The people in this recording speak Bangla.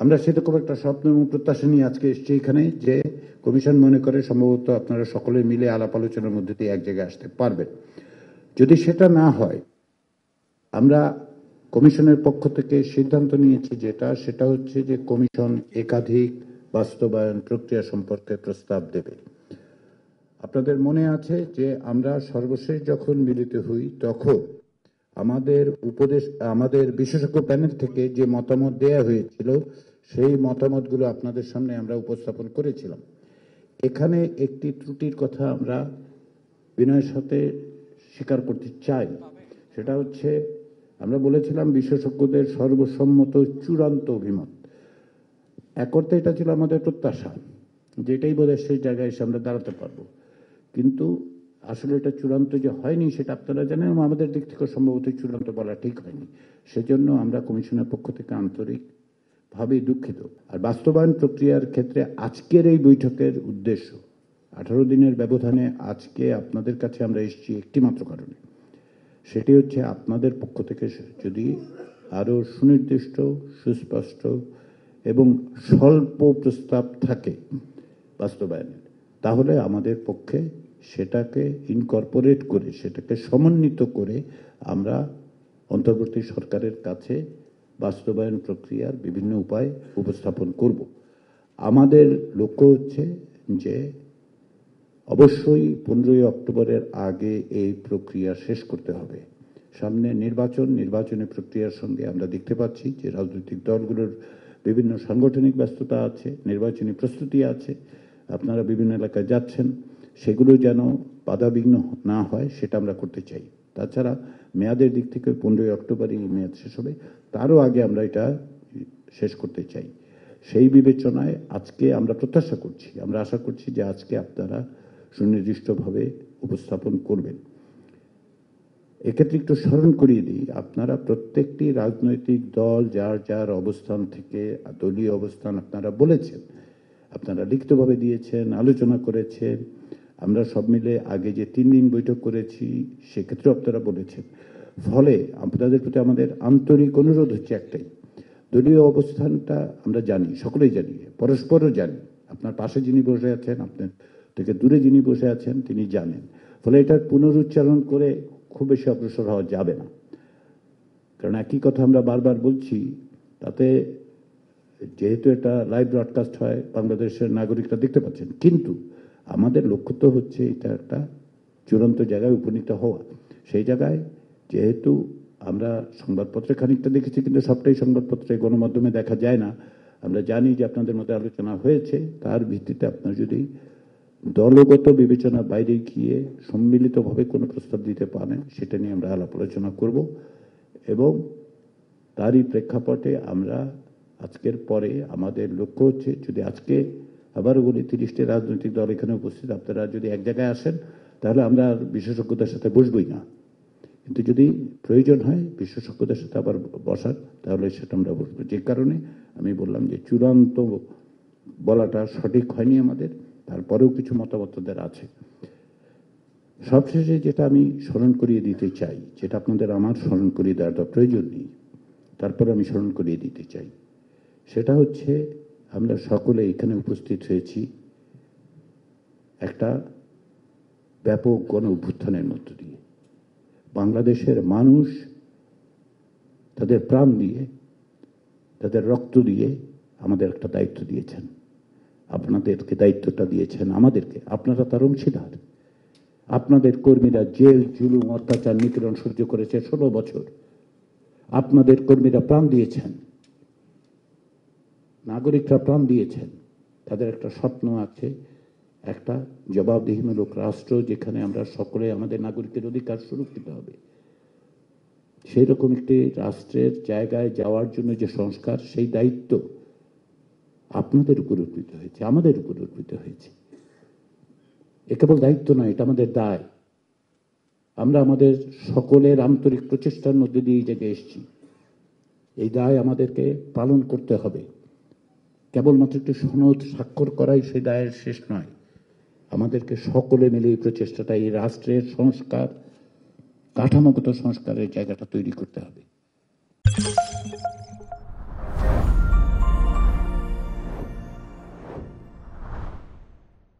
আমরা সেরকম একটা স্বপ্ন এবং প্রত্যাশা নিয়ে আজকে এসেছি এখানে, যে কমিশন মনে করে সম্ভবত আপনারা সকলে মিলে আলাপ আলোচনার মধ্যে দিয়ে এক জায়গায় আসতে পারবেন। যদি সেটা না হয়, আমরা কমিশনের পক্ষ থেকে সিদ্ধান্ত নিয়েছি সেটা হচ্ছে যে কমিশন একাধিক বাস্তবায়ন প্রক্রিয়া সম্পর্কে প্রস্তাব দেবে। আপনাদের মনে আছে যে আমরা সর্বশেষ যখন মিলিত হই তখন আমাদের বিশেষজ্ঞ প্যানেল থেকে যে মতামত দেয়া হয়েছিল সেই মতামতগুলো আপনাদের সামনে আমরা উপস্থাপন করেছিলাম। এখানে একটি ত্রুটির কথা আমরা বিনয়ের সাথে স্বীকার করতে চাই। সেটা হচ্ছে, আমরা বলেছিলাম বিশেষজ্ঞদের সর্বসম্মত চূড়ান্ত অভিমত। এক অর্থে এটা ছিল আমাদের প্রত্যাশা, যেটাই বোধহয় সেই জায়গায় এসে আমরা দাঁড়াতে পারবো, কিন্তু আসলে এটা চূড়ান্ত যে হয়নি সেটা আপনারা জানেন, এবং আমাদের দিক থেকে সম্ভবত চূড়ান্ত বলা ঠিক হয়নি। সেজন্য আমরা কমিশনের পক্ষ থেকে আন্তরিকভাবে দুঃখিত। আর বাস্তবায়ন প্রক্রিয়ার ক্ষেত্রে আজকের এই বৈঠকের উদ্দেশ্য, 18 দিনের ব্যবধানে আজকে আপনাদের কাছে আমরা এসেছি একটি মাত্র কারণে, সেটি হচ্ছে আপনাদের পক্ষ থেকে যদি আরো সুনির্দিষ্ট, সুস্পষ্ট এবং স্বল্প প্রস্তাব থাকে বাস্তবায়নের, তাহলে আমাদের পক্ষে সেটাকে ইনকর্পোরেট করে, সেটাকে সমন্বিত করে আমরা অন্তর্বর্তী সরকারের কাছে বাস্তবায়ন প্রক্রিয়ার বিভিন্ন উপায় উপস্থাপন করব। আমাদের লক্ষ্য হচ্ছে যে অবশ্যই 15ই অক্টোবরের আগে এই প্রক্রিয়া শেষ করতে হবে। সামনে নির্বাচনী প্রক্রিয়ার সঙ্গে আমরা দেখতে পাচ্ছি যে রাজনৈতিক দলগুলোর বিভিন্ন সাংগঠনিক ব্যস্ততা আছে, নির্বাচনী প্রস্তুতি আছে, আপনারা বিভিন্ন এলাকায় যাচ্ছেন, সেগুলো যেন বাধাবিঘ্ন না হয় সেটা আমরা করতে চাই। তাছাড়া মেয়াদের দিক থেকে 15ই অক্টোবরই মেয়াদ শেষ হবে, তারও আগে আমরা এটা শেষ করতে চাই। সেই বিবেচনায় আজকে আমরা প্রত্যাশা করছি, আমরা আশা করছি যে আজকে আপনারা সুনির্দিষ্টভাবে উপস্থাপন করবেন। এক্ষেত্রে একটু স্মরণ করিয়ে দিই, আপনারা প্রত্যেকটি রাজনৈতিক দল যার যার অবস্থান থেকে দলীয় অবস্থান আপনারা বলেছেন, আপনারা লিখিতভাবে দিয়েছেন, আলোচনা করেছেন। আমরা সব মিলে আগে যে 3 দিন বৈঠক করেছি সেক্ষেত্রে আপনারা বলেছেন। ফলে আপনাদের প্রতি আমাদের আন্তরিক অনুরোধ হচ্ছে একটাই, দলীয় অবস্থানটা আমরা জানি, সকলেই জানি, পরস্পরও জানি। আপনার পাশে যিনি বসে আছেন, আপনার থেকে দূরে যিনি বসে আছেন তিনি জানেন। ফলে এটার পুনরুচ্চারণ করে খুব বেশি অগ্রসর হওয়া যাবে না, কারণ একই কথা আমরা বারবার বলছি। তাতে যেহেতু এটা লাইভ ব্রডকাস্ট হয়, বাংলাদেশের নাগরিকরা দেখতে পাচ্ছেন, কিন্তু আমাদের লক্ষ্য তো হচ্ছে এটা একটা চূড়ান্ত জায়গায় উপনীত হওয়া। সেই জায়গায় যেহেতু আমরা সংবাদপত্রে খানিকটা দেখেছি, কিন্তু সবটাই সংবাদপত্রে গণমাধ্যমে দেখা যায় না। আমরা জানি যে আপনাদের মধ্যে আলোচনা হয়েছে, তার ভিত্তিতে আপনার যদি দলগত বিবেচনা বাইরে গিয়ে সম্মিলিতভাবে কোনো প্রস্তাব দিতে পারেন, সেটা নিয়ে আমরা আলাপ আলোচনা করব। এবং তারই প্রেক্ষাপটে আমরা আজকের পরে আমাদের লক্ষ্য হচ্ছে, যদি আজকে আবারও বলি 30টি রাজনৈতিক দল এখানে উপস্থিত, আপনারা যদি এক জায়গায় আসেন তাহলে আমরা আর বিশেষজ্ঞদের সাথে বসবই না, কিন্তু যদি প্রয়োজন হয় বিশেষজ্ঞদের সাথে আবার বসার, তাহলে সেটা আমরা বসবো। যে কারণে আমি বললাম যে চূড়ান্ত বলাটা সঠিক হয়নি আমাদের, তারপরেও কিছু মতামতদের আছে। সবশেষে যেটা আমি স্মরণ করিয়ে দিতে চাই, যেটা আপনাদের আমার স্মরণ করিয়ে দেওয়াটা প্রয়োজন নেই, তারপরে আমি স্মরণ করিয়ে দিতে চাই, সেটা হচ্ছে আমরা সকলে এখানে উপস্থিত হয়েছি একটা ব্যাপক গণ অভ্যুত্থানের মধ্য দিয়ে। বাংলাদেশের মানুষ তাদের প্রাণ দিয়ে, তাদের রক্ত দিয়ে আমাদের একটা দায়িত্ব দিয়েছেন। আপনাদেরকে দায়িত্বটা দিয়েছেন আমাদেরকে, আপনারা তার অংশীদার। আপনাদের কর্মীরা জেল, জুলুম, অত্যাচার, নিপীড়ন সহ্য করেছে 16 বছর। আপনাদের কর্মীরা প্রাণ দিয়েছেন, নাগরিকরা প্রাণ দিয়েছেন। তাদের একটা স্বপ্ন আছে, একটা জবাবদিহিমূলক রাষ্ট্র যেখানে আমরা সকলে আমাদের নাগরিকের অধিকার সুরক্ষিত হবে। সেই রকম একটি রাষ্ট্রের জায়গায় যাওয়ার জন্য যে সংস্কার, সেই দায়িত্ব আপনাদের উপর অর্পিত হয়েছে, আমাদের উপর অর্পিত হয়েছে। এ কেবল দায়িত্ব নয়, এটা আমাদের দায়। আমরা আমাদের সকলের আন্তরিক প্রচেষ্টার মধ্যে দিয়ে এই জায়গায় এসেছি। এই দায় আমাদেরকে পালন করতে হবে। কেবলমাত্র একটি সনদ স্বাক্ষর করাই সেই দায়ের শেষ নয়, আমাদেরকে সকলে মিলে এই প্রচেষ্টাটা, এই রাষ্ট্রের সংস্কার, কাঠামোগত সংস্কারের জায়গাটা তৈরি করতে হবে।